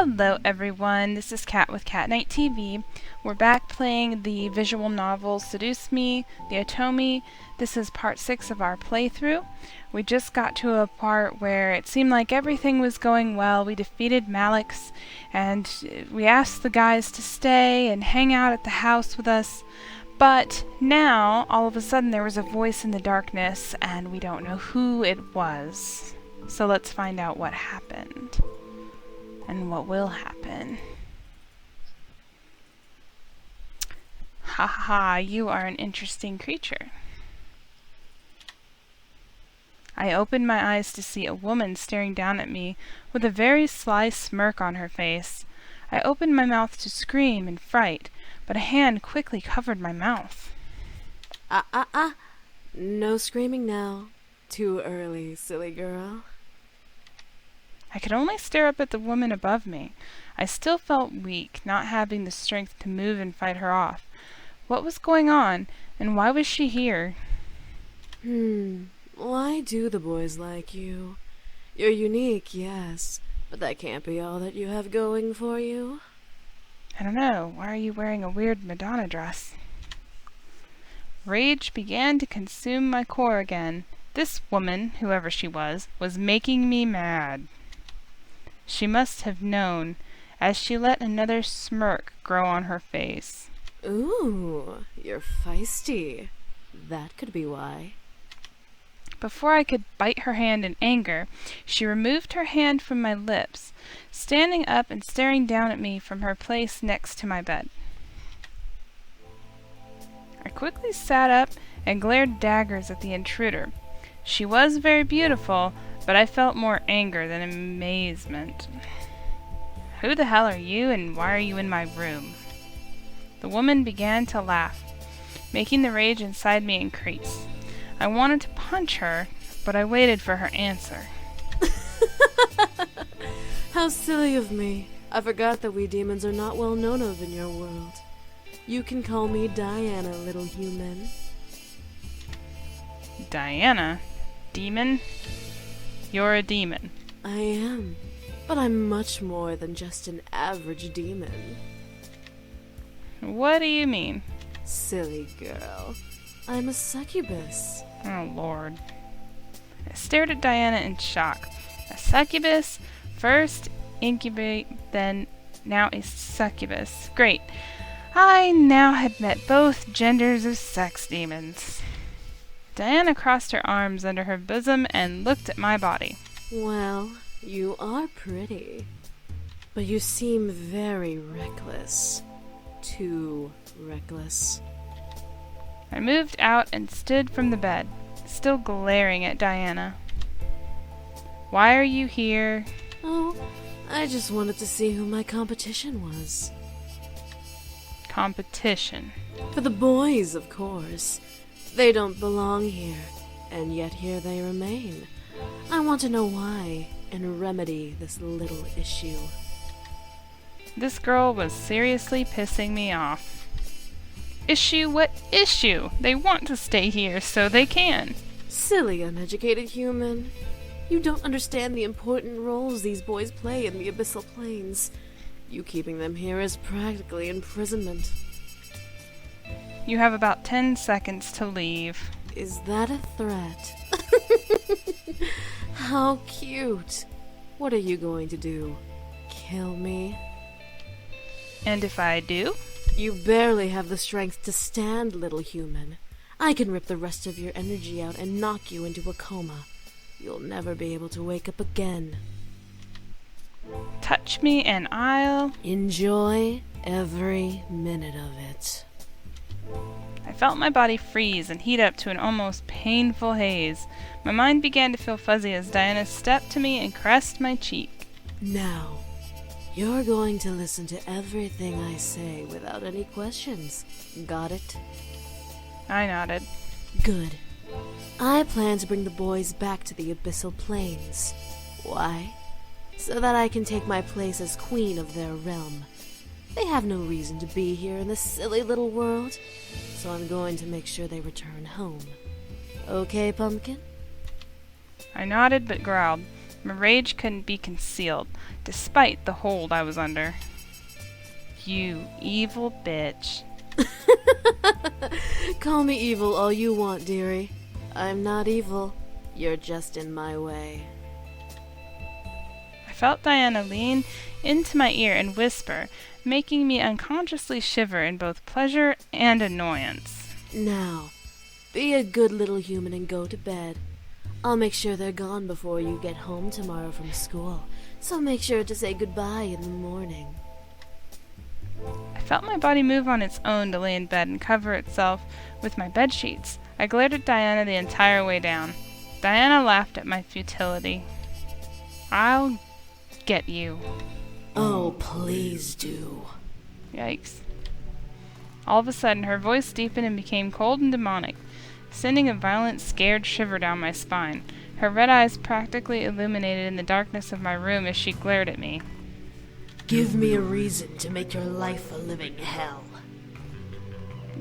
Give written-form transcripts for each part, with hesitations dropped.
Hello everyone, this is Kat with Cat Night TV. We're back playing the visual novel Seduce Me, the Otomi. This is part 6 of our playthrough. We just got to a part where it seemed like everything was going well. We defeated Malix and we asked the guys to stay and hang out at the house with us. But now, all of a sudden, there was a voice in the darkness and we don't know who it was. So let's find out what happened. And what will happen. Ha ha ha, you are an interesting creature. I opened my eyes to see a woman staring down at me with a very sly smirk on her face. I opened my mouth to scream in fright, but a hand quickly covered my mouth. No screaming now. Too early, silly girl. I could only stare up at the woman above me. I still felt weak, not having the strength to move and fight her off. What was going on, and why was she here? Why do the boys like you? You're unique, yes, but that can't be all that you have going for you. I don't know. Why are you wearing a weird Madonna dress? Rage began to consume my core again. This woman, whoever she was making me mad. She must have known, as she let another smirk grow on her face. Ooh, you're feisty. That could be why. Before I could bite her hand in anger, she removed her hand from my lips, standing up and staring down at me from her place next to my bed. I quickly sat up and glared daggers at the intruder. She was very beautiful, but I felt more anger than amazement. Who the hell are you, and why are you in my room? The woman began to laugh, making the rage inside me increase. I wanted to punch her, but I waited for her answer. How silly of me. I forgot that we demons are not well known of in your world. You can call me Diana, little human. Diana? Demon? You're a demon. I am, but I'm much more than just an average demon. What do you mean? Silly girl. I'm a succubus. Oh, Lord. I stared at Diana in shock. A succubus? First incubate, then now a succubus. Great. I now had met both genders of sex demons. Diana crossed her arms under her bosom and looked at my body. Well, you are pretty, but you seem very reckless. Too reckless. I moved out and stood from the bed, still glaring at Diana. Why are you here? Oh, I just wanted to see who my competition was. Competition. For the boys, of course. They don't belong here, and yet here they remain. I want to know why, and remedy this little issue. This girl was seriously pissing me off. Issue? What issue? They want to stay here, so they can. Silly, uneducated human. You don't understand the important roles these boys play in the abyssal planes. You keeping them here is practically imprisonment. You have about 10 seconds to leave. Is that a threat? How cute. What are you going to do? Kill me? And if I do? You barely have the strength to stand, little human. I can rip the rest of your energy out and knock you into a coma. You'll never be able to wake up again. Touch me and I'll... Enjoy every minute of it. I felt my body freeze and heat up to an almost painful haze. My mind began to feel fuzzy as Diana stepped to me and caressed my cheek. Now, you're going to listen to everything I say without any questions. Got it? I nodded. Good. I plan to bring the boys back to the abyssal planes. Why? So that I can take my place as queen of their realm. They have no reason to be here in this silly little world, so I'm going to make sure they return home. Okay, Pumpkin? I nodded but growled. My rage couldn't be concealed, despite the hold I was under. You evil bitch. Call me evil all you want, dearie. I'm not evil. You're just in my way. I felt Diana lean into my ear and whisper, making me unconsciously shiver in both pleasure and annoyance. Now, be a good little human and go to bed. I'll make sure they're gone before you get home tomorrow from school, so make sure to say goodbye in the morning. I felt my body move on its own to lay in bed and cover itself with my bed sheets. I glared at Diana the entire way down. Diana laughed at my futility. I'll get you. Oh, please do. Yikes. All of a sudden, her voice deepened and became cold and demonic, sending a violent, scared shiver down my spine. Her red eyes practically illuminated in the darkness of my room as she glared at me. Give me a reason to make your life a living hell.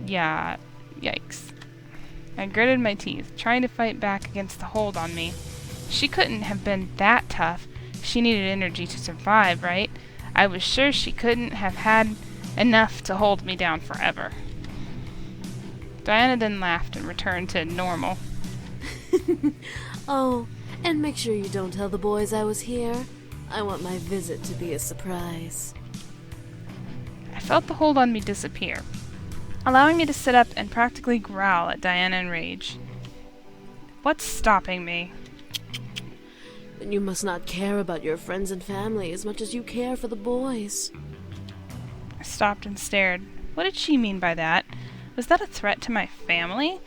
Yeah, yikes. I gritted my teeth, trying to fight back against the hold on me. She couldn't have been that tough. She needed energy to survive, right? I was sure she couldn't have had enough to hold me down forever. Diana then laughed and returned to normal. Oh, and make sure you don't tell the boys I was here. I want my visit to be a surprise. I felt the hold on me disappear, allowing me to sit up and practically growl at Diana in rage. What's stopping me? Then you must not care about your friends and family as much as you care for the boys. I stopped and stared. What did she mean by that? Was that a threat to my family?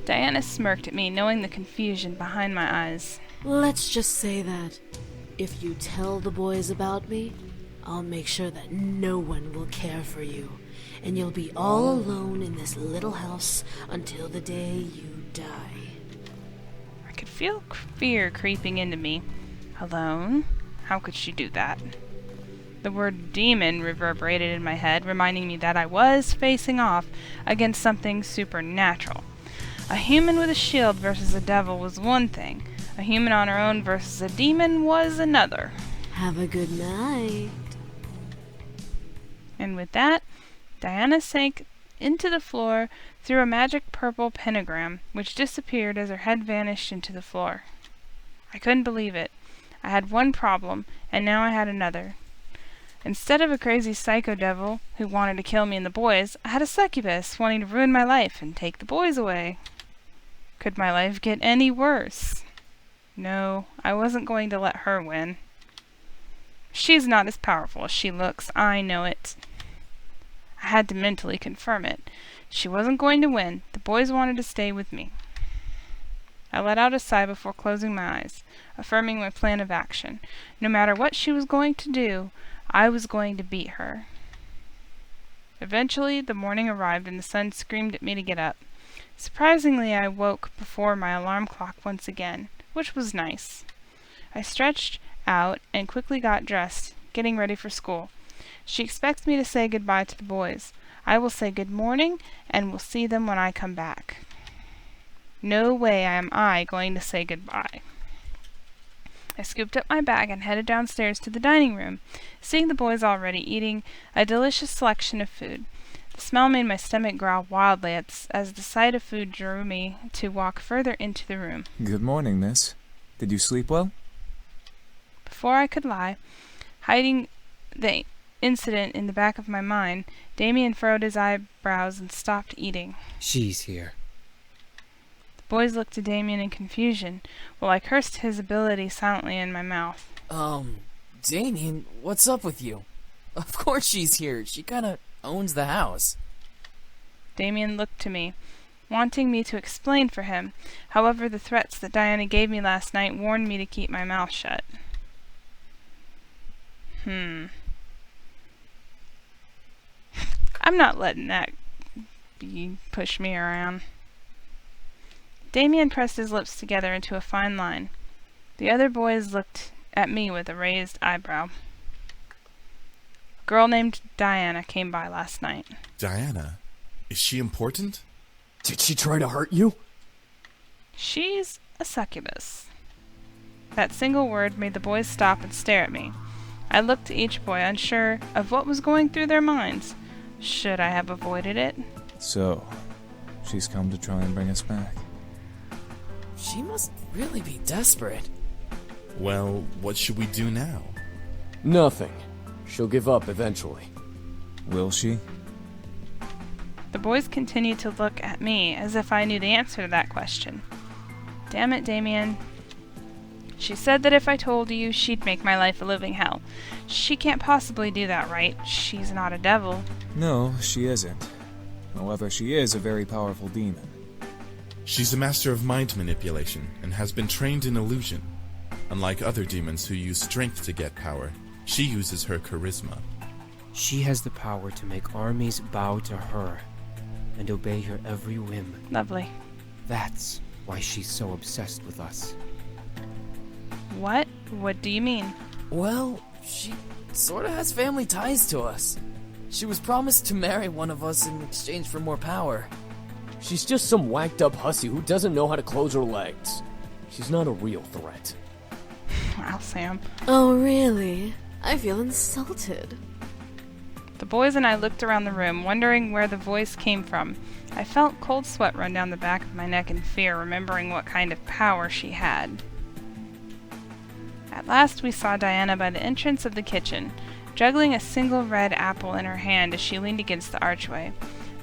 Diana smirked at me, knowing the confusion behind my eyes. Let's just say that if you tell the boys about me, I'll make sure that no one will care for you, and you'll be all alone in this little house until the day you die. I could feel fear creeping into me. Alone? How could she do that? The word demon reverberated in my head, reminding me that I was facing off against something supernatural. A human with a shield versus a devil was one thing. A human on her own versus a demon was another. Have a good night. And with that, Diana sank into the floor through a magic purple pentagram, which disappeared as her head vanished into the floor. I couldn't believe it. I had one problem, and now I had another. Instead of a crazy psycho devil who wanted to kill me and the boys, I had a succubus wanting to ruin my life and take the boys away. Could my life get any worse? No, I wasn't going to let her win. She's not as powerful as she looks, I know it. I had to mentally confirm it. She wasn't going to win. The boys wanted to stay with me. I let out a sigh before closing my eyes, affirming my plan of action. No matter what she was going to do, I was going to beat her. Eventually, the morning arrived and the sun screamed at me to get up. Surprisingly, I woke before my alarm clock once again, which was nice. I stretched out and quickly got dressed, getting ready for school. She expects me to say goodbye to the boys. I will say good morning, and will see them when I come back. No way am I going to say goodbye. I scooped up my bag and headed downstairs to the dining room, seeing the boys already eating a delicious selection of food. The smell made my stomach growl wildly as the sight of food drew me to walk further into the room. Good morning, miss. Did you sleep well? Before I could lie, hiding the incident in the back of my mind, Damien furrowed his eyebrows and stopped eating. She's here. The boys looked at Damien in confusion, while I cursed his ability silently in my mouth. Damien, what's up with you? Of course she's here. She kinda owns the house. Damien looked to me, wanting me to explain for him. However, the threats that Diana gave me last night warned me to keep my mouth shut. I'm not letting that push me around. Damien pressed his lips together into a fine line. The other boys looked at me with a raised eyebrow. A girl named Diana came by last night. Diana? Is she important? Did she try to hurt you? She's a succubus. That single word made the boys stop and stare at me. I looked to each boy, unsure of what was going through their minds. Should I have avoided it? So, she's come to try and bring us back. She must really be desperate. Well, what should we do now? Nothing. She'll give up eventually. Will she? The boys continued to look at me as if I knew the answer to that question. Damn it, Damien. She said that if I told you, she'd make my life a living hell. She can't possibly do that, right? She's not a devil. No, she isn't. However, she is a very powerful demon. She's a master of mind manipulation and has been trained in illusion. Unlike other demons who use strength to get power, she uses her charisma. She has the power to make armies bow to her and obey her every whim. Lovely. That's why she's so obsessed with us. What? What do you mean? Well, she sort of has family ties to us. She was promised to marry one of us in exchange for more power. She's just some whacked up hussy who doesn't know how to close her legs. She's not a real threat. Wow, Sam. Oh, really? I feel insulted. The boys and I looked around the room, wondering where the voice came from. I felt cold sweat run down the back of my neck in fear, remembering what kind of power she had. At last we saw Diana by the entrance of the kitchen, juggling a single red apple in her hand as she leaned against the archway.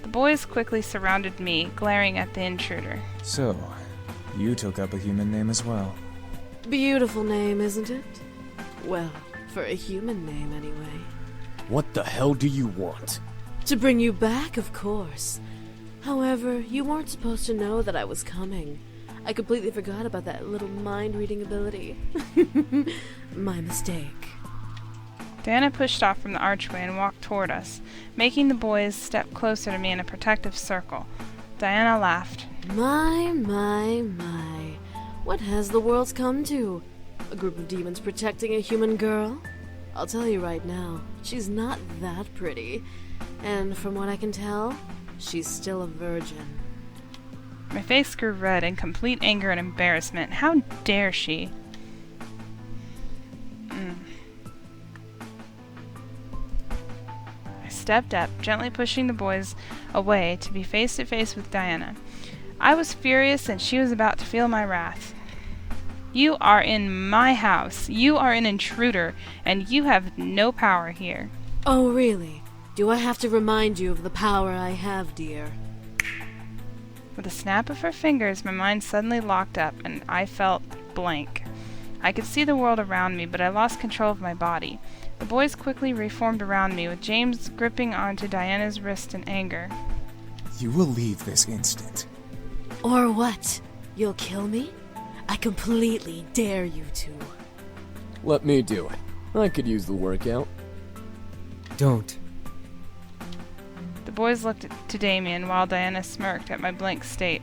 The boys quickly surrounded me, glaring at the intruder. So, you took up a human name as well. Beautiful name, isn't it? Well, for a human name, anyway. What the hell do you want? To bring you back, of course. However, you weren't supposed to know that I was coming. I completely forgot about that little mind-reading ability. My mistake. Diana pushed off from the archway and walked toward us, making the boys step closer to me in a protective circle. Diana laughed. My. What has the world come to? A group of demons protecting a human girl? I'll tell you right now, she's not that pretty. And from what I can tell, she's still a virgin. My face grew red in complete anger and embarrassment. How dare she? I stepped up, gently pushing the boys away to be face to face with Diana. I was furious and she was about to feel my wrath. You are in my house. You are an intruder, and you have no power here. Oh, really? Do I have to remind you of the power I have, dear? With a snap of her fingers, my mind suddenly locked up, and I felt blank. I could see the world around me, but I lost control of my body. The boys quickly reformed around me, with James gripping onto Diana's wrist in anger. You will leave this instant. Or what? You'll kill me? I completely dare you to. Let me do it. I could use the workout. Don't. The boys looked to Damien while Diana smirked at my blank state.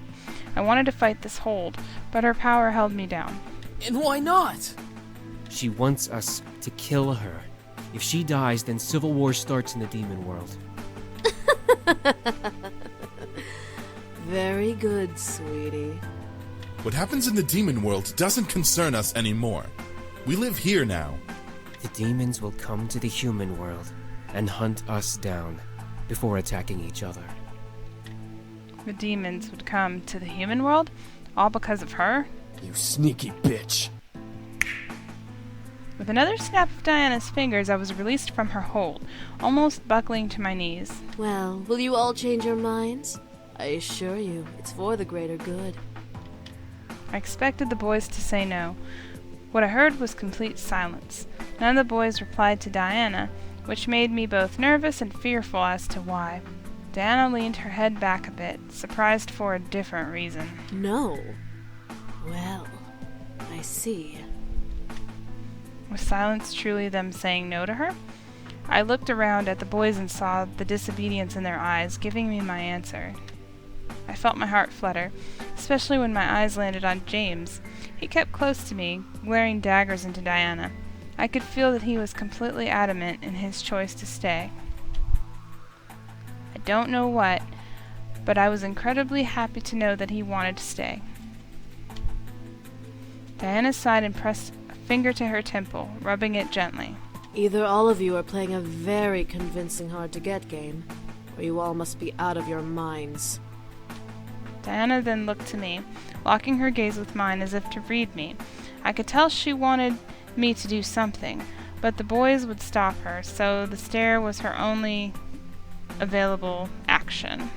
I wanted to fight this hold, but her power held me down. And why not? She wants us to kill her. If she dies, then civil war starts in the demon world. Very good, sweetie. What happens in the demon world doesn't concern us anymore. We live here now. The demons will come to the human world and hunt us down before attacking each other. The demons would come to the human world, all because of her? You sneaky bitch. With another snap of Diana's fingers, I was released from her hold, almost buckling to my knees. Well, will you all change your minds? I assure you, it's for the greater good. I expected the boys to say no. What I heard was complete silence. None of the boys replied to Diana, which made me both nervous and fearful as to why. Diana leaned her head back a bit, surprised for a different reason. No. Well, I see. Was silence truly them saying no to her? I looked around at the boys and saw the disobedience in their eyes, giving me my answer. I felt my heart flutter, especially when my eyes landed on James. He kept close to me, glaring daggers into Diana. I could feel that he was completely adamant in his choice to stay. I don't know what, but I was incredibly happy to know that he wanted to stay. Diana sighed and pressed a finger to her temple, rubbing it gently. Either all of you are playing a very convincing hard-to-get game, or you all must be out of your minds. Diana then looked to me, locking her gaze with mine as if to read me. I could tell she wanted me to do something, but the boys would stop her, so the stare was her only available action.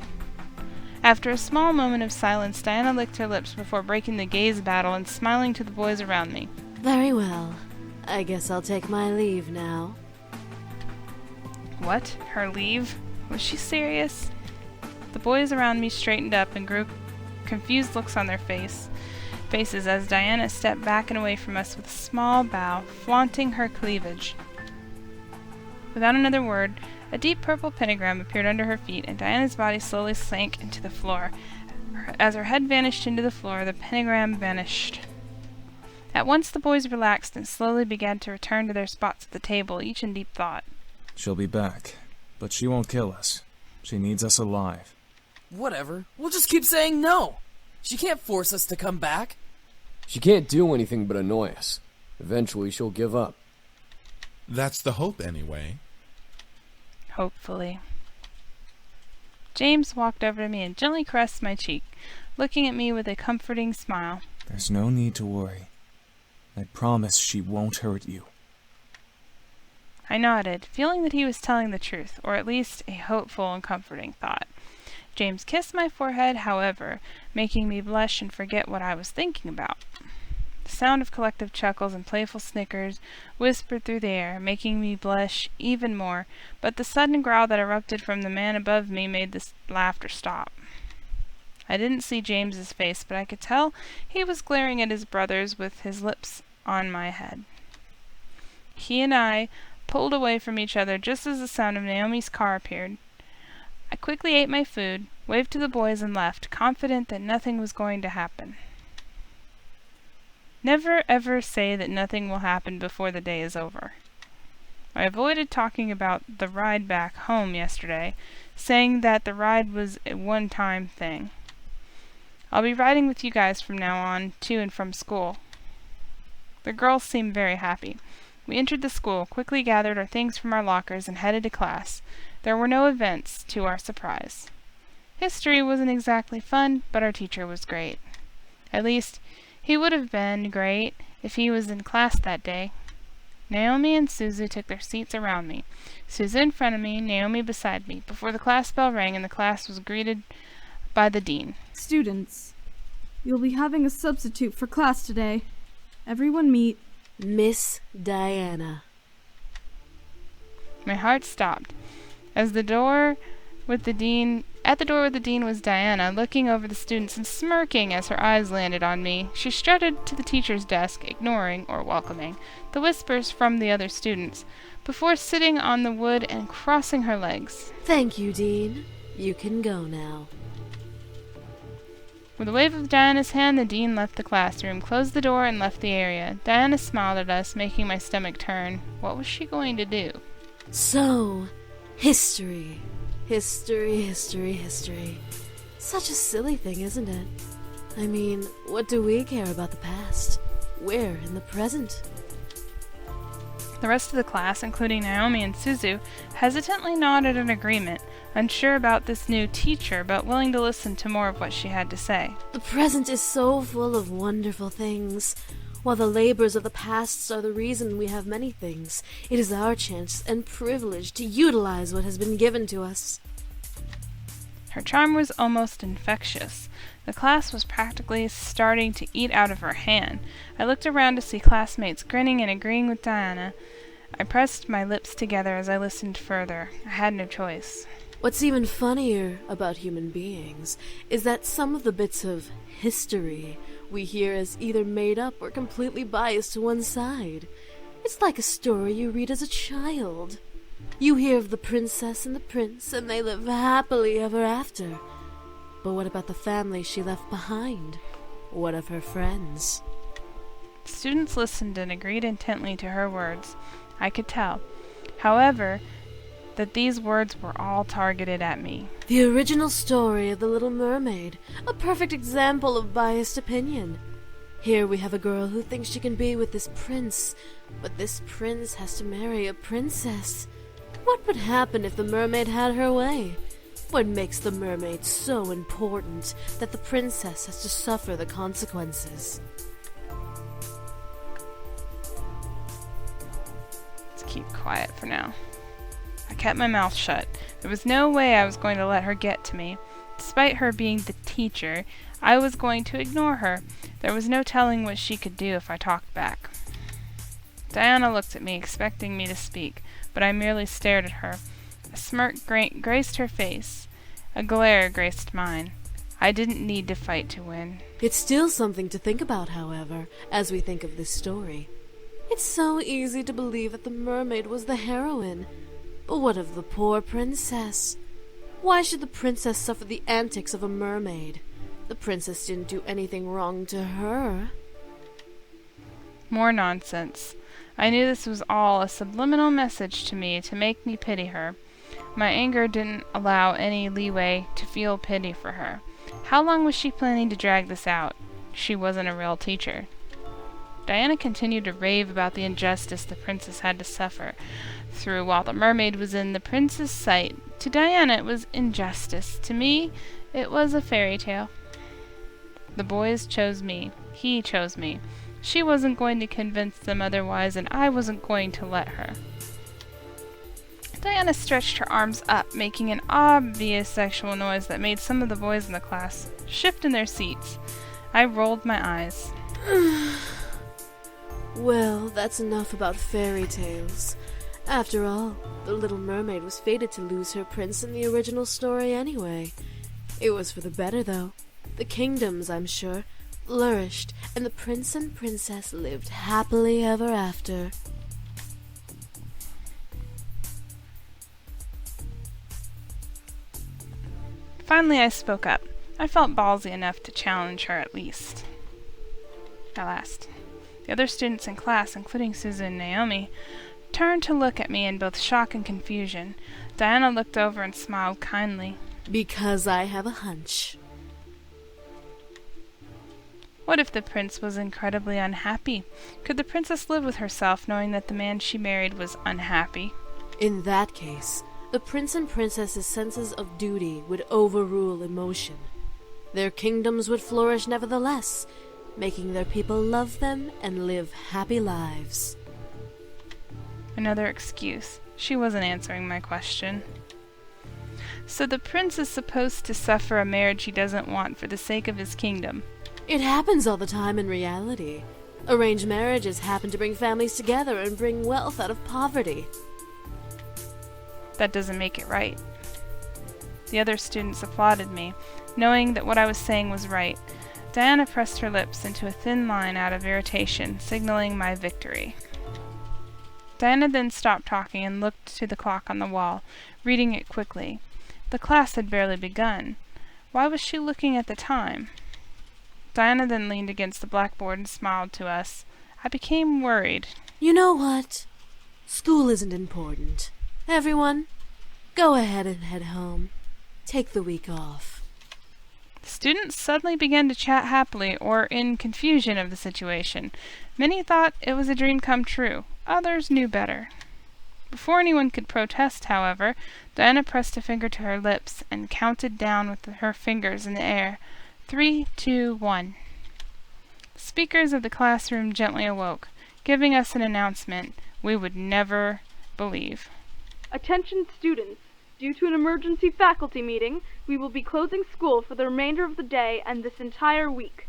After a small moment of silence, Diana licked her lips before breaking the gaze battle and smiling to the boys around me. Very well. I guess I'll take my leave now. What? Her leave? Was she serious? The boys around me straightened up and grew confused looks on their faces as Diana stepped back and away from us with a small bow, flaunting her cleavage. Without another word, a deep purple pentagram appeared under her feet, and Diana's body slowly sank into the floor. As her head vanished into the floor, the pentagram vanished. At once the boys relaxed and slowly began to return to their spots at the table, each in deep thought. She'll be back, but she won't kill us. She needs us alive. Whatever. We'll just keep saying no. She can't force us to come back. She can't do anything but annoy us. Eventually she'll give up. That's the hope, anyway. Hopefully. James walked over to me and gently caressed my cheek, looking at me with a comforting smile. There's no need to worry. I promise she won't hurt you. I nodded, feeling that he was telling the truth, or at least a hopeful and comforting thought. James kissed my forehead, however, making me blush and forget what I was thinking about. The sound of collective chuckles and playful snickers whispered through the air, making me blush even more, but the sudden growl that erupted from the man above me made this laughter stop. I didn't see James's face, but I could tell he was glaring at his brothers with his lips on my head. He and I pulled away from each other just as the sound of Naomi's car appeared. I quickly ate my food, waved to the boys, and left, confident that nothing was going to happen. Never ever say that nothing will happen before the day is over. I avoided talking about the ride back home yesterday, saying that the ride was a one-time thing. I'll be riding with you guys from now on, to and from school. The girls seemed very happy. We entered the school, quickly gathered our things from our lockers, and headed to class. There were no events, to our surprise. History wasn't exactly fun, but our teacher was great. At least, he would have been great if he was in class that day. Naomi and Suzu took their seats around me. Suzu in front of me, Naomi beside me, before the class bell rang and the class was greeted by the dean. Students, you'll be having a substitute for class today. Everyone meet Miss Diana. My heart stopped. At the door with the dean was Diana, looking over the students and smirking as her eyes landed on me. She strutted to the teacher's desk, ignoring, or welcoming, the whispers from the other students, before sitting on the wood and crossing her legs. Thank you, Dean. You can go now. With a wave of Diana's hand, the dean left the classroom, closed the door, and left the area. Diana smiled at us, making my stomach turn. What was she going to do? So, history. History. Such a silly thing, isn't it? I mean, what do we care about the past? We're in the present. The rest of the class, including Naomi and Suzu, hesitantly nodded in agreement, unsure about this new teacher, but willing to listen to more of what she had to say. The present is so full of wonderful things. While the labors of the past are the reason we have many things, it is our chance and privilege to utilize what has been given to us. Her charm was almost infectious. The class was practically starting to eat out of her hand. I looked around to see classmates grinning and agreeing with Diana. I pressed my lips together as I listened further. I had no choice. What's even funnier about human beings is that some of the bits of history we hear is either made up or completely biased to one side. It's like a story you read as a child. You hear of the princess and the prince, and they live happily ever after. But what about the family she left behind? What of her friends? Students listened and agreed intently to her words. I could tell, however, that these words were all targeted at me. The original story of the Little Mermaid, a perfect example of biased opinion. Here we have a girl who thinks she can be with this prince, but this prince has to marry a princess. What would happen if the mermaid had her way? What makes the mermaid so important that the princess has to suffer the consequences? Let's keep quiet for now. I kept my mouth shut. There was no way I was going to let her get to me. Despite her being the teacher, I was going to ignore her. There was no telling what she could do if I talked back. Diana looked at me, expecting me to speak, but I merely stared at her. A smirk graced her face. A glare graced mine. I didn't need to fight to win. It's still something to think about, however, as we think of this story. It's so easy to believe that the mermaid was the heroine. But what of the poor princess? Why should the princess suffer the antics of a mermaid? The princess didn't do anything wrong to her. More nonsense. I knew this was all a subliminal message to me to make me pity her. My anger didn't allow any leeway to feel pity for her. How long was she planning to drag this out? She wasn't a real teacher. Diana continued to rave about the injustice the princess had to suffer through while the mermaid was in the prince's sight. To Diana it was injustice. To me it was a fairy tale. The boys chose me. He chose me. She wasn't going to convince them otherwise, and I wasn't going to let her. Diana stretched her arms up, making an obvious sexual noise that made some of the boys in the class shift in their seats. I rolled my eyes. Well, that's enough about fairy tales. After all, the Little Mermaid was fated to lose her prince in the original story anyway. It was for the better, though. The kingdoms, I'm sure, flourished, and the prince and princess lived happily ever after. Finally I spoke up. I felt ballsy enough to challenge her at least. At last. The other students in class, including Susan and Naomi, turned to look at me in both shock and confusion. Diana looked over and smiled kindly. Because I have a hunch. What if the prince was incredibly unhappy? Could the princess live with herself knowing that the man she married was unhappy? In that case, the prince and princess's senses of duty would overrule emotion. Their kingdoms would flourish nevertheless, making their people love them and live happy lives. Another excuse. She wasn't answering my question. So the prince is supposed to suffer a marriage he doesn't want for the sake of his kingdom. It happens all the time in reality. Arranged marriages happen to bring families together and bring wealth out of poverty. That doesn't make it right. The other students applauded me, knowing that what I was saying was right. Diana pressed her lips into a thin line out of irritation, signaling my victory. Diana then stopped talking and looked to the clock on the wall, reading it quickly. The class had barely begun. Why was she looking at the time? Diana then leaned against the blackboard and smiled to us. I became worried. You know what? School isn't important. Everyone, go ahead and head home. Take the week off. The students suddenly began to chat happily or in confusion of the situation. Many thought it was a dream come true. Others knew better. Before anyone could protest, however, Diana pressed a finger to her lips and counted down with her fingers in the air. 3, 2, 1. The speakers of the classroom gently awoke, giving us an announcement we would never believe. Attention students! Due to an emergency faculty meeting, we will be closing school for the remainder of the day and this entire week.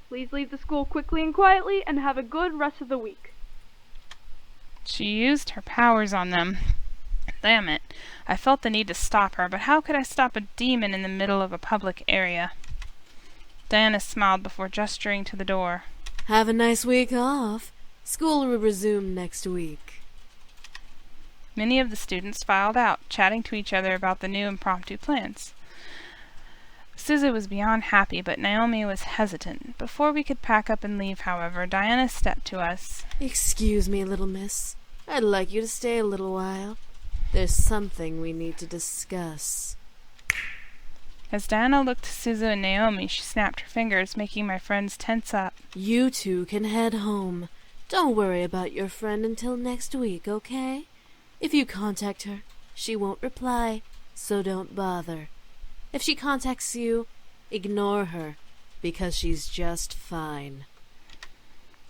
Please leave the school quickly and quietly and have a good rest of the week. She used her powers on them. Damn it. I felt the need to stop her, but how could I stop a demon in the middle of a public area? Diana smiled before gesturing to the door. Have a nice week off. School will resume next week. Many of the students filed out, chatting to each other about the new impromptu plans. Susie was beyond happy, but Naomi was hesitant. Before we could pack up and leave, however, Diana stepped to us. Excuse me, little miss. I'd like you to stay a little while. There's something we need to discuss. As Diana looked to Suzu and Naomi, she snapped her fingers, making my friends tense up. You two can head home. Don't worry about your friend until next week, okay? If you contact her, she won't reply, so don't bother. If she contacts you, ignore her, because she's just fine.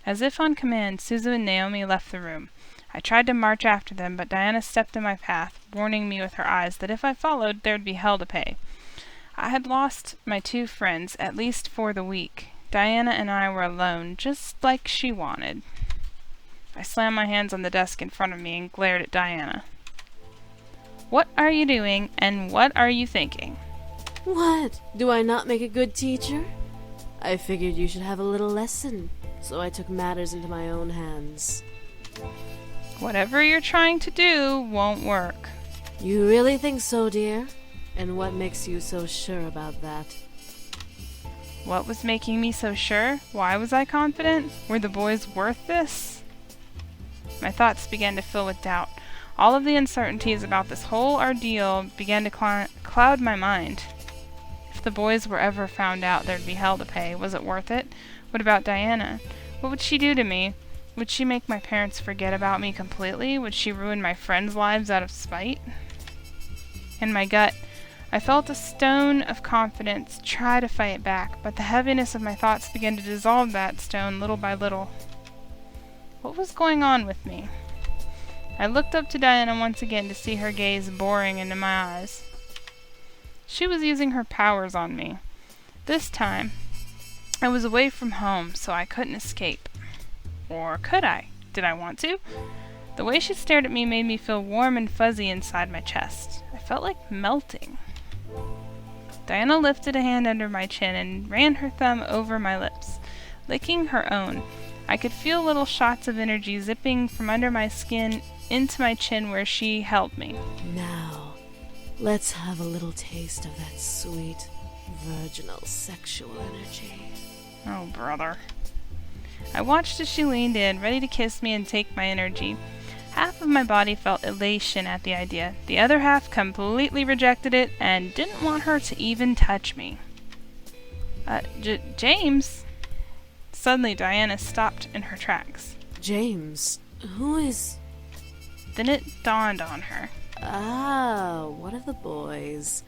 As if on command, Suzu and Naomi left the room. I tried to march after them, but Diana stepped in my path, warning me with her eyes that if I followed, there'd be hell to pay. I had lost my two friends, at least for the week. Diana and I were alone, just like she wanted. I slammed my hands on the desk in front of me and glared at Diana. What are you doing, and what are you thinking? What? Do I not make a good teacher? I figured you should have a little lesson, so I took matters into my own hands. Whatever you're trying to do won't work. You really think so, dear? And what makes you so sure about that? What was making me so sure? Why was I confident? Were the boys worth this? My thoughts began to fill with doubt. All of the uncertainties about this whole ordeal began to cloud my mind. If the boys were ever found out, there'd be hell to pay. Was it worth it? What about Diana? What would she do to me? Would she make my parents forget about me completely? Would she ruin my friends' lives out of spite? In my gut, I felt a stone of confidence try to fight back, but the heaviness of my thoughts began to dissolve that stone little by little. What was going on with me? I looked up to Diana once again to see her gaze boring into my eyes. She was using her powers on me. This time, I was away from home, so I couldn't escape. Or could I? Did I want to? The way she stared at me made me feel warm and fuzzy inside my chest. I felt like melting. Diana lifted a hand under my chin and ran her thumb over my lips, licking her own. I could feel little shots of energy zipping from under my skin into my chin where she held me. Now, let's have a little taste of that sweet, virginal sexual energy. Oh, brother. I watched as she leaned in, ready to kiss me and take my energy. Half of my body felt elation at the idea. The other half completely rejected it and didn't want her to even touch me. James? Suddenly, Diana stopped in her tracks. James? Who is... Then it dawned on her. Ah, one of the boys.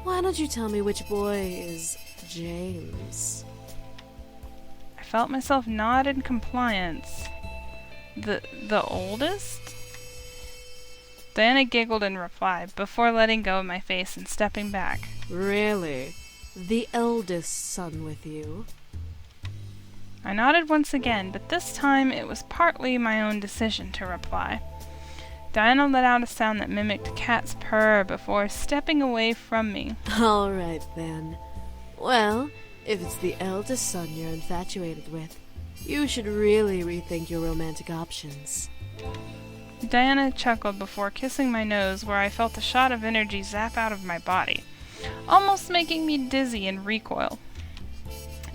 Why don't you tell me which boy is James? I felt myself nod in compliance. The oldest? Diana giggled in reply, before letting go of my face and stepping back. Really? The eldest son with you? I nodded once again, but this time it was partly my own decision to reply. Diana let out a sound that mimicked a cat's purr before stepping away from me. All right, then. Well, if it's the eldest son you're infatuated with, you should really rethink your romantic options. Diana chuckled before kissing my nose, where I felt a shot of energy zap out of my body, almost making me dizzy and recoil.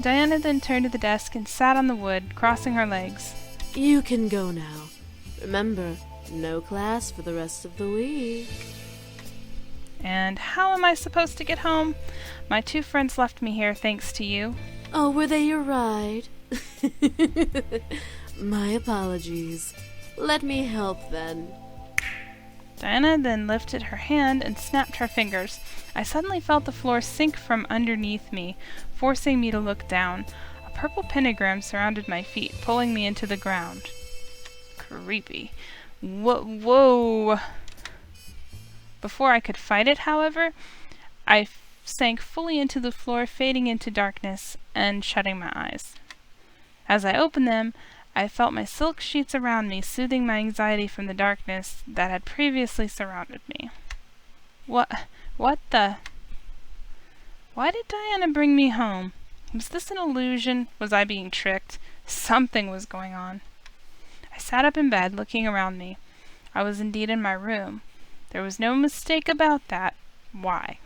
Diana then turned to the desk and sat on the wood, crossing her legs. You can go now. Remember, no class for the rest of the week. And how am I supposed to get home? My two friends left me here thanks to you. Oh, were they your ride? My apologies. Let me help then. Diana then lifted her hand and snapped her fingers. I suddenly felt the floor sink from underneath me, forcing me to look down. A purple pentagram surrounded my feet, pulling me into the ground. Creepy. Whoa! Before I could fight it, however, I sank fully into the floor, fading into darkness and shutting my eyes. As I opened them, I felt my silk sheets around me, soothing my anxiety from the darkness that had previously surrounded me. What the... Why did Diana bring me home? Was this an illusion? Was I being tricked? Something was going on. I sat up in bed, looking around me. I was indeed in my room. There was no mistake about that. Why?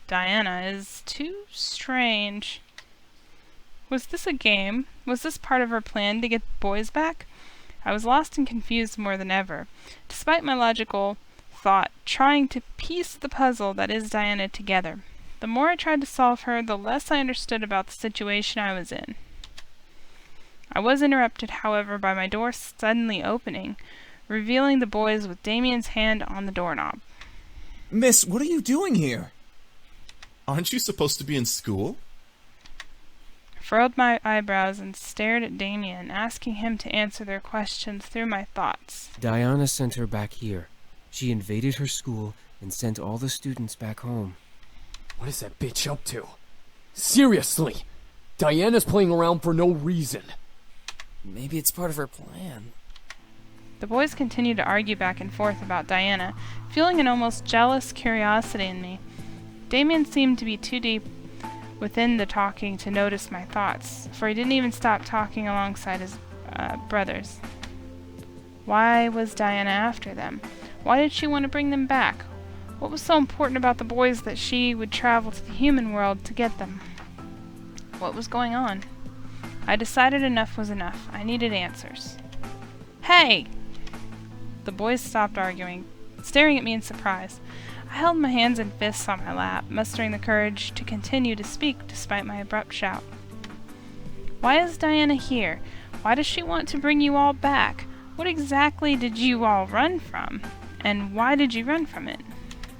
Diana is too strange. Was this a game? Was this part of her plan to get the boys back? I was lost and confused more than ever, despite my logical thought trying to piece the puzzle that is Diana together. The more I tried to solve her, the less I understood about the situation I was in. I was interrupted, however, by my door suddenly opening, revealing the boys with Damien's hand on the doorknob. Miss, what are you doing here? Aren't you supposed to be in school? I furrowed my eyebrows and stared at Damien, asking him to answer their questions through my thoughts. Diana sent her back here. She invaded her school and sent all the students back home. What is that bitch up to? Seriously! Diana's playing around for no reason. Maybe it's part of her plan. The boys continued to argue back and forth about Diana, feeling an almost jealous curiosity in me. Damien seemed to be too deep within the talking to notice my thoughts, for he didn't even stop talking alongside his brothers. Why was Diana after them? Why did she want to bring them back? What was so important about the boys that she would travel to the human world to get them? What was going on? I decided enough was enough. I needed answers. Hey! The boys stopped arguing, staring at me in surprise. I held my hands and fists on my lap, mustering the courage to continue to speak despite my abrupt shout. Why is Diana here? Why does she want to bring you all back? What exactly did you all run from? And why did you run from it?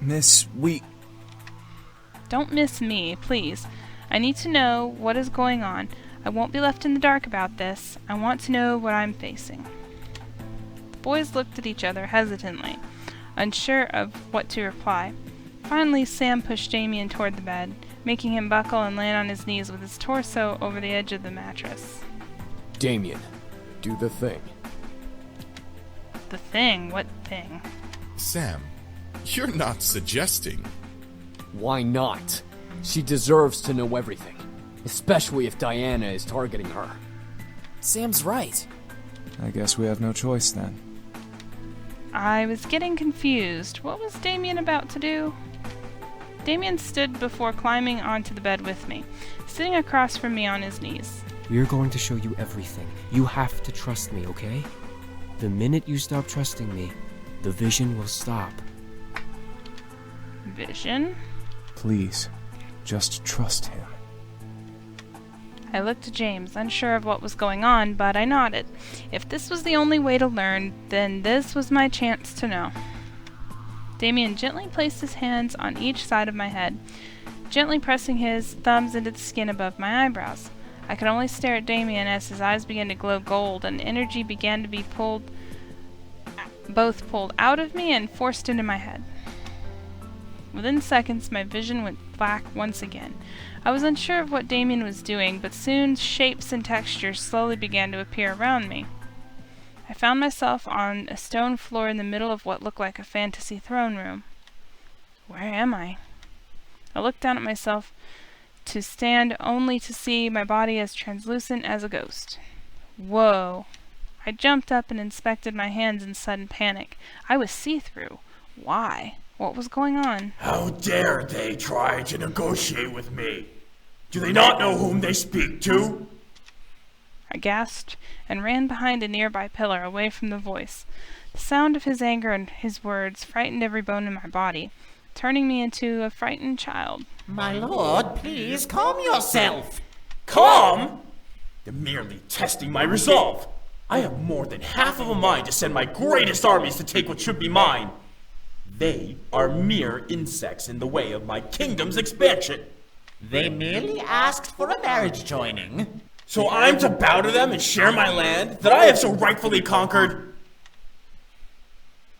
Miss, Don't miss me, please. I need to know what is going on. I won't be left in the dark about this. I want to know what I'm facing. The boys looked at each other hesitantly, unsure of what to reply. Finally, Sam pushed Damien toward the bed, making him buckle and land on his knees with his torso over the edge of the mattress. Damien, do the thing. The thing? What thing? Sam, you're not suggesting. Why not? She deserves to know everything, especially if Diana is targeting her. Sam's right. I guess we have no choice then. I was getting confused. What was Damien about to do? Damien stood before climbing onto the bed with me, sitting across from me on his knees. We're going to show you everything. You have to trust me, okay? The minute you stop trusting me, the vision will stop. Vision? Please, just trust him. I looked at James, unsure of what was going on, but I nodded. If this was the only way to learn, then this was my chance to know. Damien gently placed his hands on each side of my head, gently pressing his thumbs into the skin above my eyebrows. I could only stare at Damien as his eyes began to glow gold and energy began to be both pulled out of me and forced into my head. Within seconds, my vision went black once again. I was unsure of what Damien was doing, but soon shapes and textures slowly began to appear around me. I found myself on a stone floor in the middle of what looked like a fantasy throne room. Where am I? I looked down at myself to stand only to see my body as translucent as a ghost. Whoa! I jumped up and inspected my hands in sudden panic. I was see-through. Why? What was going on? How dare they try to negotiate with me? Do they not know whom they speak to? I gasped and ran behind a nearby pillar away from the voice. The sound of his anger and his words frightened every bone in my body, turning me into a frightened child. My lord, please calm yourself. Calm? You're merely testing my resolve. I have more than half of a mind to send my greatest armies to take what should be mine. They are mere insects in the way of my kingdom's expansion. They merely asked for a marriage joining. So I'm to bow to them and share my land that I have so rightfully conquered?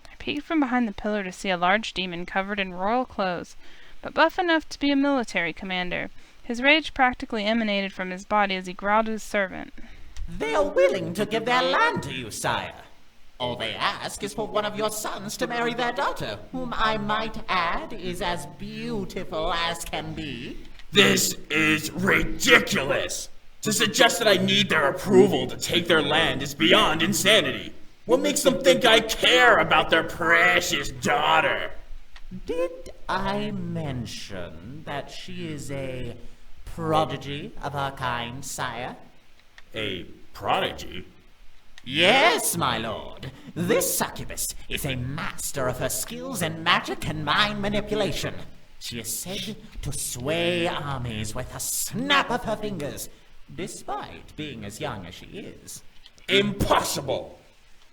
I peeked from behind the pillar to see a large demon covered in royal clothes, but buff enough to be a military commander. His rage practically emanated from his body as he growled at his servant. They are willing to give their land to you, sire. All they ask is for one of your sons to marry their daughter, whom I might add is as beautiful as can be. This is ridiculous! To suggest that I need their approval to take their land is beyond insanity. What makes them think I care about their precious daughter? Did I mention that she is a prodigy of her kind, sire? A prodigy? Yes, my lord. This succubus is a master of her skills in magic and mind manipulation. She is said to sway armies with a snap of her fingers, despite being as young as she is. Impossible!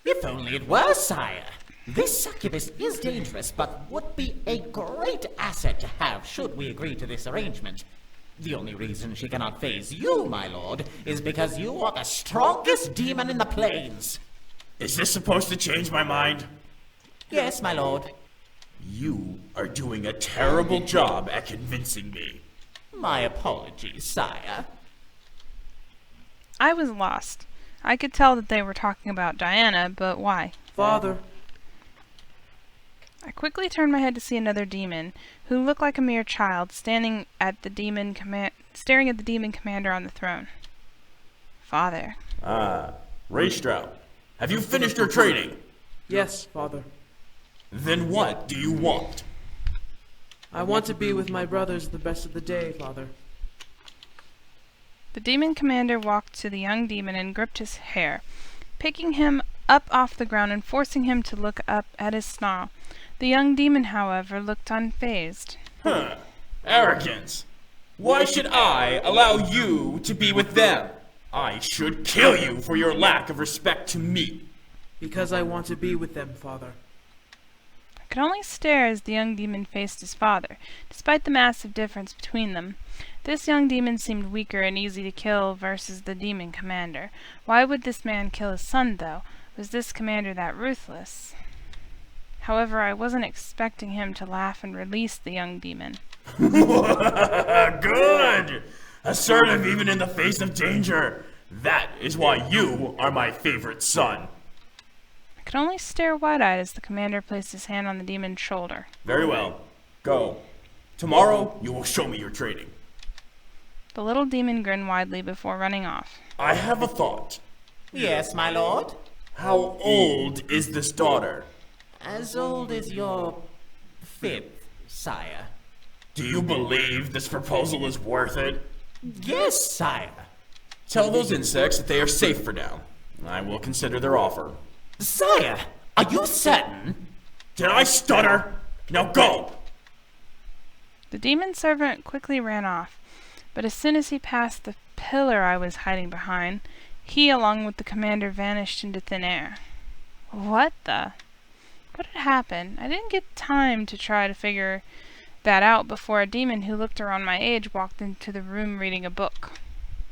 If only it were, sire. This succubus is dangerous, but would be a great asset to have should we agree to this arrangement. The only reason she cannot faze you, my lord, is because you are the strongest demon in the plains. Is this supposed to change my mind? Yes, my lord. You are doing a terrible job at convincing me. My apologies, sire. I was lost. I could tell that they were talking about Diana, but why? Father. I quickly turned my head to see another demon, who looked like a mere child, staring at the demon commander on the throne. Father. Raystrow, have you finished your training? Yes, Father. Then what do you want? I want to be with my brothers the best of the day, Father. The demon commander walked to the young demon and gripped his hair, picking him up off the ground and forcing him to look up at his snarl. The young demon, however, looked unfazed. Arrogance! Why should I allow you to be with them? I should kill you for your lack of respect to me. Because I want to be with them, Father. I could only stare as the young demon faced his father, despite the massive difference between them. This young demon seemed weaker and easy to kill versus the demon commander. Why would this man kill his son, though? Was this commander that ruthless? However, I wasn't expecting him to laugh and release the young demon. Good! Assertive even in the face of danger. That is why you are my favorite son. I could only stare wide-eyed as the commander placed his hand on the demon's shoulder. Very well. Go. Tomorrow, you will show me your training. The little demon grinned widely before running off. I have a thought. Yes, my lord? How old is this daughter? As old as your 5th, sire. Do you believe this proposal is worth it? Yes, sire. Tell those insects that they are safe for now. I will consider their offer. Sire, are you certain? Did I stutter? Now go! The demon servant quickly ran off, but as soon as he passed the pillar I was hiding behind, he, along with the commander, vanished into thin air. What had happened? I didn't get time to try to figure that out before a demon who looked around my age walked into the room reading a book.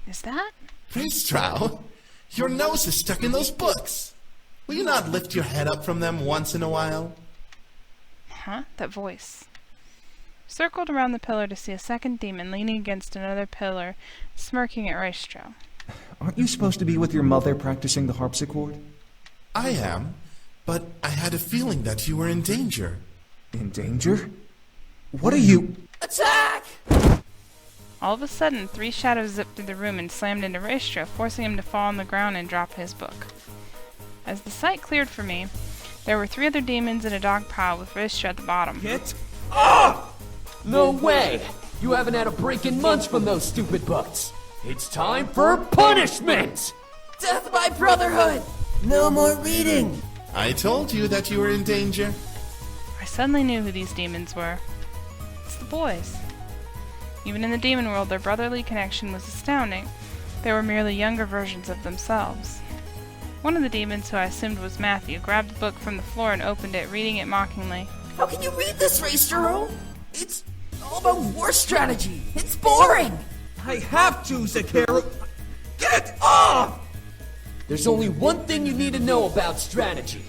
Is that? Raystrow, your nose is stuck in those books. Will you not lift your head up from them once in a while? Huh? That voice. Circled around the pillar to see a second demon leaning against another pillar, smirking at Raystrow. Aren't you supposed to be with your mother practicing the harpsichord? I am, but I had a feeling that you were in danger. In danger? What are you... Attack! All of a sudden, 3 shadows zipped through the room and slammed into Raystrow, forcing him to fall on the ground and drop his book. As the sight cleared for me, there were 3 other demons in a dog pile with Raystrow at the bottom. Get up! No way! You haven't had a break in months from those stupid butts. It's time for punishment! Death by brotherhood! No more reading! I told you that you were in danger. I suddenly knew who these demons were. It's the boys. Even in the demon world, their brotherly connection was astounding. They were merely younger versions of themselves. One of the demons, who I assumed was Matthew, grabbed the book from the floor and opened it, reading it mockingly. How can you read this, Raystrow? It's all about war strategy. It's boring. I have to, Zakaru. Get off! There's only one thing you need to know about strategy.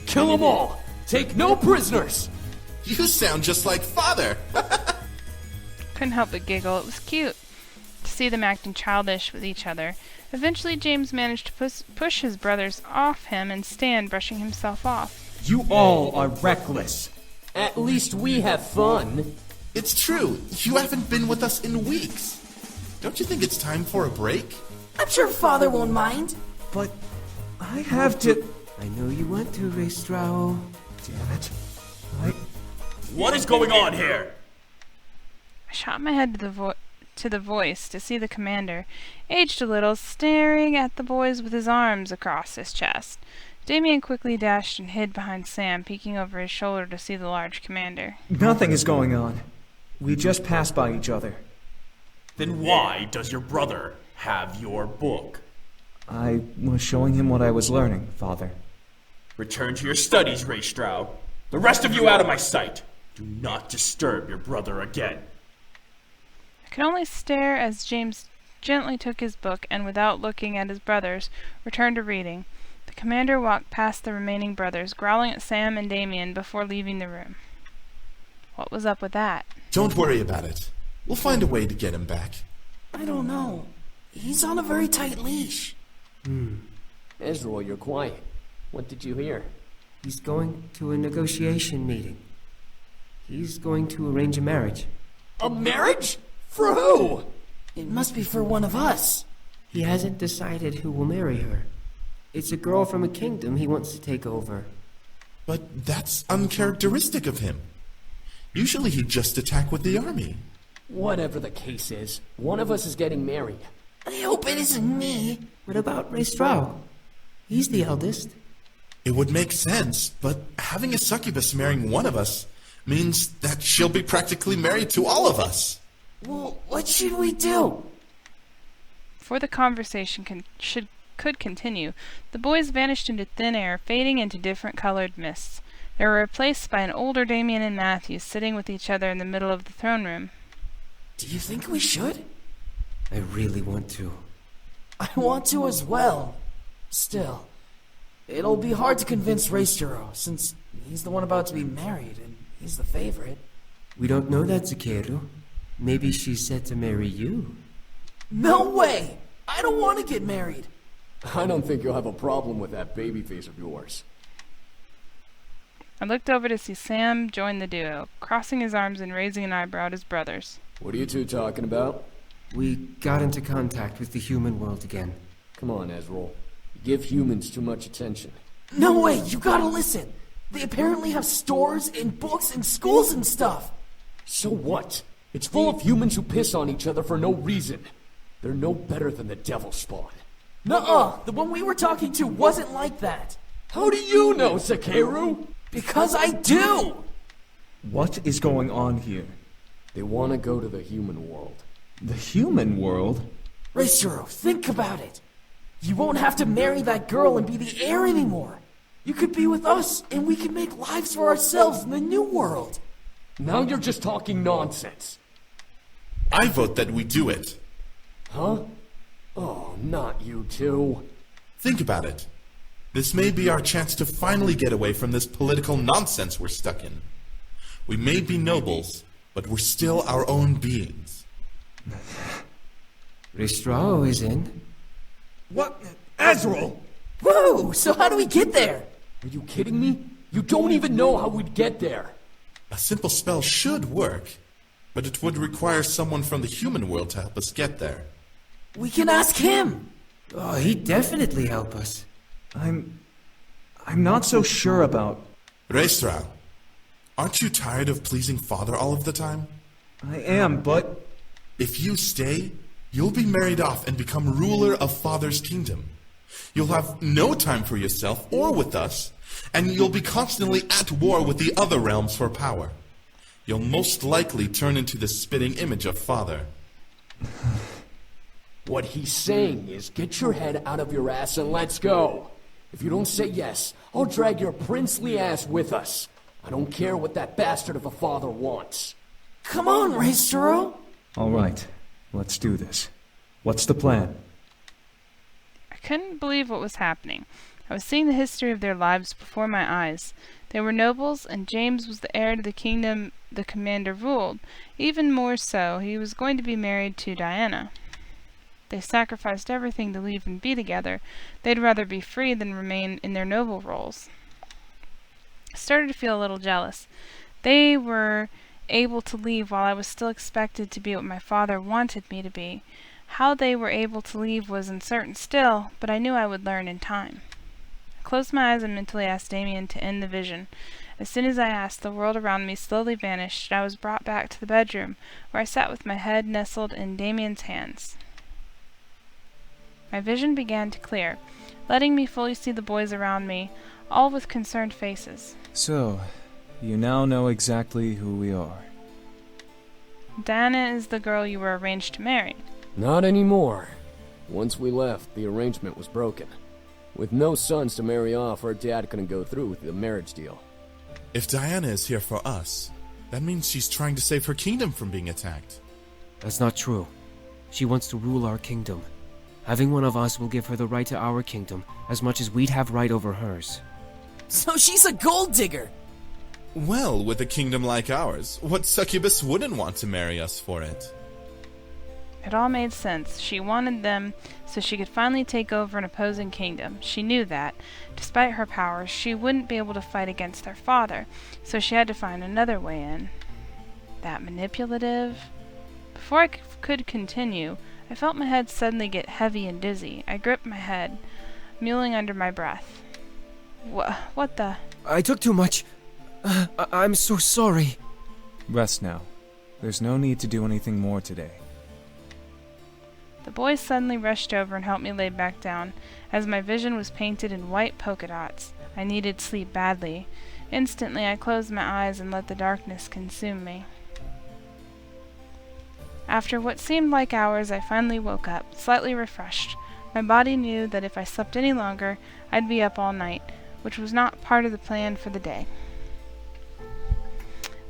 Kill them all. Take no prisoners. You sound just like Father. Couldn't help but giggle. It was cute to see them acting childish with each other. Eventually, James managed to push his brothers off him and stand, brushing himself off. You all are reckless. At least we have fun. It's true. You haven't been with us in weeks. Don't you think it's time for a break? I'm sure Father won't mind. But I have to... I know you want to, Raystrow. Damn it. What is going on here? I shot my head to the voice to see the commander, aged a little, staring at the boys with his arms across his chest. Damien quickly dashed and hid behind Sam, peeking over his shoulder to see the large commander. Nothing is going on. We just passed by each other. Then why does your brother have your book? I was showing him what I was learning, Father. Return to your studies, Raystrow. The rest of you out of my sight. Do not disturb your brother again. I could only stare as James gently took his book and, without looking at his brothers, returned to reading. The commander walked past the remaining brothers, growling at Sam and Damien before leaving the room. What was up with that? Don't worry about it. We'll find a way to get him back. I don't know. He's on a very tight leash. Ezra, you're quiet. What did you hear? He's going to a negotiation meeting. He's going to arrange a marriage. A marriage? For who? It must be for one of us. He hasn't decided who will marry her. It's a girl from a kingdom he wants to take over. But that's uncharacteristic of him. Usually he'd just attack with the army. Whatever the case is, one of us is getting married. I hope it isn't me. What about Ray Straw? He's the eldest. It would make sense, but having a succubus marrying one of us means that she'll be practically married to all of us. Well, what should we do? Before the conversation could continue, the boys vanished into thin air, fading into different colored mists. They were replaced by an older Damien and Matthew sitting with each other in the middle of the throne room. Do you think we should? I really want to. I want to as well. Still, it'll be hard to convince Raysturo, since he's the one about to be married, and he's the favorite. We don't know that, Zakeru. Maybe she's set to marry you. No way! I don't want to get married. I don't think you'll have a problem with that baby face of yours. I looked over to see Sam join the duo, crossing his arms and raising an eyebrow at his brothers. What are you two talking about? We got into contact with the human world again. Come on, Ezra. You give humans too much attention. No way! You gotta listen! They apparently have stores and books and schools and stuff! So what? It's full of humans who piss on each other for no reason. They're no better than the devil spawn. Nuh-uh! The one we were talking to wasn't like that! How do you know, Zakeru? Because I do! What is going on here? They want to go to the human world. The human world? Raysturo, think about it. You won't have to marry that girl and be the heir anymore. You could be with us, and we can make lives for ourselves in the new world. Now you're just talking nonsense. I vote that we do it. Huh? Oh, not you two. Think about it. This may be our chance to finally get away from this political nonsense we're stuck in. We may be nobles, but we're still our own beings. Ristrao is in. What? Azrael! Whoa! So how do we get there? Are you kidding me? You don't even know how we'd get there. A simple spell should work, but it would require someone from the human world to help us get there. We can ask him! Oh, he'd definitely help us. I'm not so sure about... Raystral, aren't you tired of pleasing Father all of the time? I am, but... If you stay, you'll be married off and become ruler of Father's kingdom. You'll have no time for yourself or with us, and you'll be constantly at war with the other realms for power. You'll most likely turn into the spitting image of Father. What he's saying is, get your head out of your ass and let's go. If you don't say yes, I'll drag your princely ass with us. I don't care what that bastard of a father wants. Come on, Raysturo! All right, let's do this. What's the plan? I couldn't believe what was happening. I was seeing the history of their lives before my eyes. They were nobles, and James was the heir to the kingdom the commander ruled. Even more so, he was going to be married to Diana. They sacrificed everything to leave and be together. They'd rather be free than remain in their noble roles. I started to feel a little jealous. They were able to leave while I was still expected to be what my father wanted me to be. How they were able to leave was uncertain still, but I knew I would learn in time. I closed my eyes and mentally asked Damien to end the vision. As soon as I asked, the world around me slowly vanished, and I was brought back to the bedroom, where I sat with my head nestled in Damien's hands. My vision began to clear, letting me fully see the boys around me, all with concerned faces. So, you now know exactly who we are. Diana is the girl you were arranged to marry. Not anymore. Once we left, the arrangement was broken. With no sons to marry off, her dad couldn't go through with the marriage deal. If Diana is here for us, that means she's trying to save her kingdom from being attacked. That's not true. She wants to rule our kingdom. Having one of us will give her the right to our kingdom, as much as we'd have right over hers. So she's a gold digger! Well, with a kingdom like ours, what succubus wouldn't want to marry us for it? It all made sense. She wanted them so she could finally take over an opposing kingdom. She knew that, despite her powers, she wouldn't be able to fight against their father, so she had to find another way in. That manipulative... Before I could continue, I felt my head suddenly get heavy and dizzy. I gripped my head, mewling under my breath. What the... I took too much. I'm so sorry. Rest now. There's no need to do anything more today. The boys suddenly rushed over and helped me lay back down, as my vision was painted in white polka dots. I needed sleep badly. Instantly, I closed my eyes and let the darkness consume me. After what seemed like hours, I finally woke up, slightly refreshed. My body knew that if I slept any longer, I'd be up all night, which was not part of the plan for the day.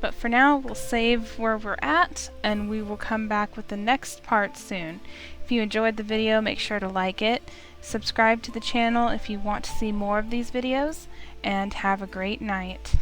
But for now, we'll save where we're at, and we will come back with the next part soon. If you enjoyed the video, make sure to like it, subscribe to the channel if you want to see more of these videos, and have a great night.